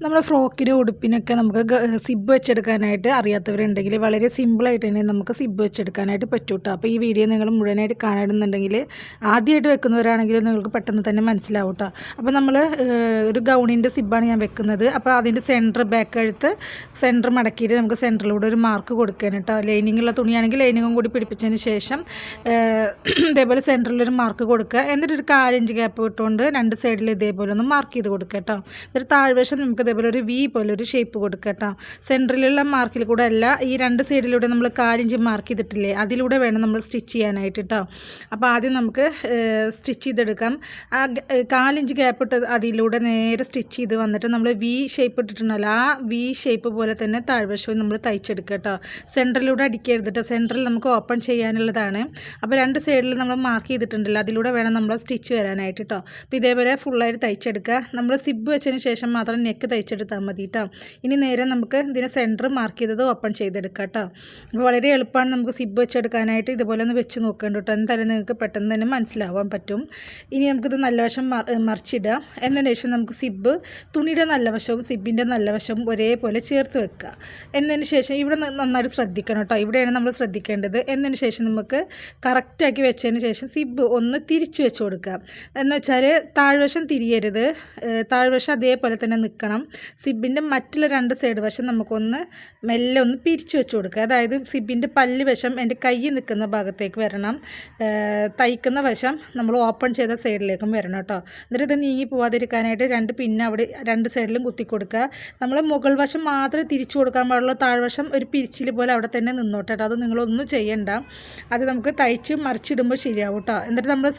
നമ്മുടെ ഫ്രോക്കിനും ഉടുപ്പിനൊക്കെ നമുക്ക് സിബ് വെച്ചെടുക്കാനായിട്ട് അറിയാത്തവരുണ്ടെങ്കിൽ വളരെ സിമ്പിളായിട്ട് തന്നെ നമുക്ക് സിബ് വെച്ചെടുക്കാനായിട്ട് പറ്റും കേട്ടോ. അപ്പോൾ ഈ വീഡിയോ നിങ്ങൾ മുഴുവനായിട്ട് കാണണമെന്നുണ്ടെങ്കിൽ ആദ്യമായിട്ട് വെക്കുന്നവരാണെങ്കിലും നിങ്ങൾക്ക് പെട്ടെന്ന് തന്നെ മനസ്സിലാവും കേട്ടോ. അപ്പോൾ നമ്മൾ ഒരു ഗൗണിൻ്റെ സിബ്ബാണ് ഞാൻ വെക്കുന്നത്. അപ്പോൾ അതിൻ്റെ സെൻറ്റർ ബാക്ക് കഴുത്ത് സെൻറ്റർ മടക്കിയിട്ട് നമുക്ക് സെൻറ്ററിലൂടെ ഒരു മാർക്ക് കൊടുക്കാൻ കേട്ടോ. ലൈനിങ്ങുള്ള തുണിയാണെങ്കിൽ ലൈനിങ്ങും കൂടി പിടിപ്പിച്ചതിന് ശേഷം ഇതേപോലെ സെൻറ്ററിലൊരു മാർക്ക് കൊടുക്കുക. എന്നിട്ട് ഒരു 4 ഇഞ്ച് ഗ്യാപ്പ് ഇട്ടുകൊണ്ട് രണ്ട് സൈഡിൽ ഇതേപോലെ ഒന്ന് മാർക്ക് ചെയ്ത് കൊടുക്കുക കേട്ടോ. എന്നിട്ട് താഴ്വശം നമുക്ക് ഇതേപോലെ ഒരു വി പോലെ ഒരു ഷേപ്പ് കൊടുക്കുക കേട്ടോ. സെൻറ്ററിലുള്ള മാർക്കിൽ കൂടെ അല്ല, ഈ രണ്ട് സൈഡിലൂടെ നമ്മൾ 4 ഇഞ്ച് മാർക്ക് ചെയ്തിട്ടില്ലേ, അതിലൂടെ വേണം നമ്മൾ സ്റ്റിച്ച് ചെയ്യാനായിട്ട് കേട്ടോ. അപ്പോൾ ആദ്യം നമുക്ക് സ്റ്റിച്ച് ചെയ്തെടുക്കാം. ആ 4 ഇഞ്ച് ഗ്യാപ്പ് ഇട്ട് അതിലൂടെ നേരെ സ്റ്റിച്ച് ചെയ്ത് വന്നിട്ട് നമ്മൾ വി ഷേപ്പ് ഇട്ടിട്ടുണ്ടല്ലോ, ആ വി ഷേപ്പ് പോലെ തന്നെ താഴ്വശവും നമ്മൾ തയ്ച്ചെടുക്കുക കേട്ടോ. സെൻറ്ററിലൂടെ അടിക്കരുത് കേട്ടോ, സെൻറ്ററിൽ നമുക്ക് ഓപ്പൺ ചെയ്യാനുള്ളതാണ്. അപ്പോൾ രണ്ട് സൈഡിൽ നമ്മൾ മാർക്ക് ചെയ്തിട്ടുണ്ടല്ലോ, അതിലൂടെ വേണം നമ്മൾ സ്റ്റിച്ച് വരാനായിട്ട് കേട്ടോ. അപ്പോൾ ഇതേപോലെ ഫുള്ളായിട്ട് തയ്ച്ചെടുക്കുക. നമ്മൾ സിബ് വെച്ചതിന് ശേഷം മാത്രം നെക്ക് തയ്ച്ചെടുത്താൽ മതി കേട്ടോ. ഇനി നേരെ നമുക്ക് ഇതിനെ സെൻറ്റർ മാർക്ക് ചെയ്തത് ഓപ്പൺ ചെയ്തെടുക്കാം കേട്ടോ. അപ്പോൾ വളരെ എളുപ്പമാണ് നമുക്ക് സിബ് വെച്ചെടുക്കാനായിട്ട്. ഇതുപോലെ ഒന്ന് വെച്ച് നോക്കേണ്ട കേട്ടോ, എന്തായാലും നിങ്ങൾക്ക് പെട്ടെന്ന് തന്നെ മനസ്സിലാവാൻ പറ്റും. ഇനി നമുക്കിത് നല്ല വശം മറിച്ചിടുക. എന്നതിന് ശേഷം നമുക്ക് സിബ് തുണിയുടെ നല്ല വശവും സിബിൻ്റെ നല്ല വശവും ഒരേപോലെ ചേർത്ത് വെക്കുക. എന്നതിന് ശേഷം ഇവിടെ നന്നായിട്ട് ശ്രദ്ധിക്കണം കേട്ടോ, ഇവിടെയാണ് നമ്മൾ ശ്രദ്ധിക്കേണ്ടത്. എന്നതിന് ശേഷം നമുക്ക് കറക്റ്റാക്കി വെച്ചതിന് ശേഷം സിബ് ഒന്ന് തിരിച്ച് വെച്ച് കൊടുക്കുക. എന്ന് വെച്ചാൽ താഴ്വശം തിരിയരുത്, താഴ്വശം അതേപോലെ തന്നെ നിൽക്കണം. സിബിൻ്റെ മറ്റുള്ള രണ്ട് സൈഡ് വശം നമുക്കൊന്ന് മെല്ലെ ഒന്ന് പിരിച്ചു വെച്ച് കൊടുക്കുക. അതായത് സിബിൻ്റെ പല്ല് വശം എൻ്റെ കൈ നിൽക്കുന്ന ഭാഗത്തേക്ക് വരണം, തയ്ക്കുന്ന വശം നമ്മൾ ഓപ്പൺ ചെയ്ത സൈഡിലേക്കും വരണം കേട്ടോ. എന്നിട്ട് ഇത് നീങ്ങി പോവാതിരിക്കാനായിട്ട് രണ്ട് പിന്നെ അവിടെ രണ്ട് സൈഡിലും കുത്തി കൊടുക്കുക. നമ്മൾ മുകൾ വശം മാത്രമേ തിരിച്ചു കൊടുക്കാൻ പാടുള്ളൂ, താഴ്വശം ഒരു പിരിച്ചിൽ പോലെ അവിടെ തന്നെ നിന്നോട്ടെ കേട്ടോ. അത് നിങ്ങളൊന്നും ചെയ്യണ്ട, അത് നമുക്ക് തയ്ച്ച് മറിച്ചിടുമ്പോൾ ശരിയാവും കേട്ടോ. എന്നിട്ട് നമ്മൾ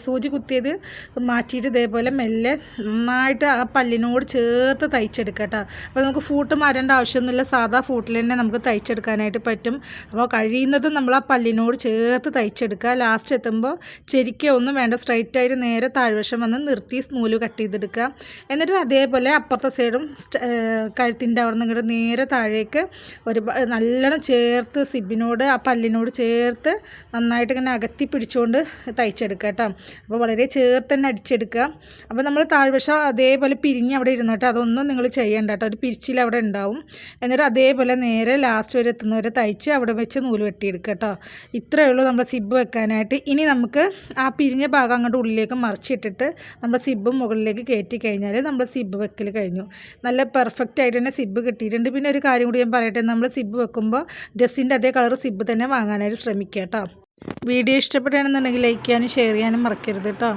സൂചി കുത്തിയത് മാറ്റിയിട്ട് ഇതേപോലെ മെല്ലെ നന്നായിട്ട് ആ പല്ലിനോട് ചേർത്ത് തയ്ച്ചെടുക്കുക കേട്ടോ. അപ്പോൾ നമുക്ക് ഫൂട്ട് മാറേണ്ട ആവശ്യമൊന്നുമില്ല, സാധാ ഫൂട്ടിൽ തന്നെ നമുക്ക് തയ്ച്ചെടുക്കാനായിട്ട് പറ്റും. അപ്പോൾ കഴിയുന്നതും നമ്മൾ ആ പല്ലിനോട് ചേർത്ത് തയ്ച്ചെടുക്കുക. ലാസ്റ്റ് എത്തുമ്പോൾ ചെരിക്കുക ഒന്നും വേണ്ട, സ്ട്രൈറ്റായിട്ട് നേരെ താഴ്വശം വന്ന് നിർത്തി നൂല് കട്ട് ചെയ്തെടുക്കുക. എന്നിട്ട് അതേപോലെ അപ്പുറത്തെ സൈഡും കഴുത്തിൻ്റെ അവിടെ നിന്ന് ഇങ്ങോട്ട് നേരെ താഴേക്ക് ഒരു നല്ലോണം ചേർത്ത് സിബിനോട് ആ പല്ലിനോട് ചേർത്ത് നന്നായിട്ട് ഇങ്ങനെ അകത്തി പിടിച്ചുകൊണ്ട് തയ്ച്ചെടുക്കുക കേട്ടോ. അപ്പോൾ വളരെ ചേർത്ത് തന്നെ അടിച്ചെടുക്കുക. അപ്പോൾ നമ്മൾ താഴ്വശം അതേപോലെ പിരിഞ്ഞ് അവിടെ ഇരുന്നിട്ട് അതൊന്നും നിങ്ങൾ ചെയ്യേണ്ട കേട്ടോ, ഒരു പിരിച്ചിൽ അവിടെ ഉണ്ടാവും. എന്നിട്ട് അതേപോലെ നേരെ ലാസ്റ്റ് വരെ എത്തുന്നവരെ തയ്ച്ച് അവിടെ വെച്ച് നൂല് വെട്ടിയെടുക്കുക കേട്ടോ. ഇത്രയേ ഉള്ളൂ നമ്മൾ സിബ് വെക്കാനായിട്ട്. ഇനി നമുക്ക് ആ പിരിഞ്ഞ ഭാഗം അങ്ങോട്ട് ഉള്ളിലേക്ക് മറിച്ചിട്ടിട്ട് നമ്മൾ സിബ് മുകളിലേക്ക് കയറ്റി കഴിഞ്ഞാൽ നമ്മൾ സിബ് വെക്കൽ കഴിഞ്ഞു. നല്ല പെർഫെക്റ്റ് ആയിട്ട് തന്നെ സിബ് കിട്ടിയിട്ടുണ്ട്. പിന്നെ ഒരു കാര്യം കൂടി ഞാൻ പറയട്ടെ, നമ്മൾ സിബ് വെക്കുമ്പോൾ ഡ്രസ്സിൻ്റെ അതേ കളർ സിബ് തന്നെ വാങ്ങാനായിട്ട് ശ്രമിക്കുക കേട്ടോ. വീഡിയോ ഇഷ്ടപ്പെടുകയാണെന്നുണ്ടെങ്കിൽ ലൈക്ക് ചെയ്യാനും ഷെയർ ചെയ്യാനും മറക്കരുത് കേട്ടോ.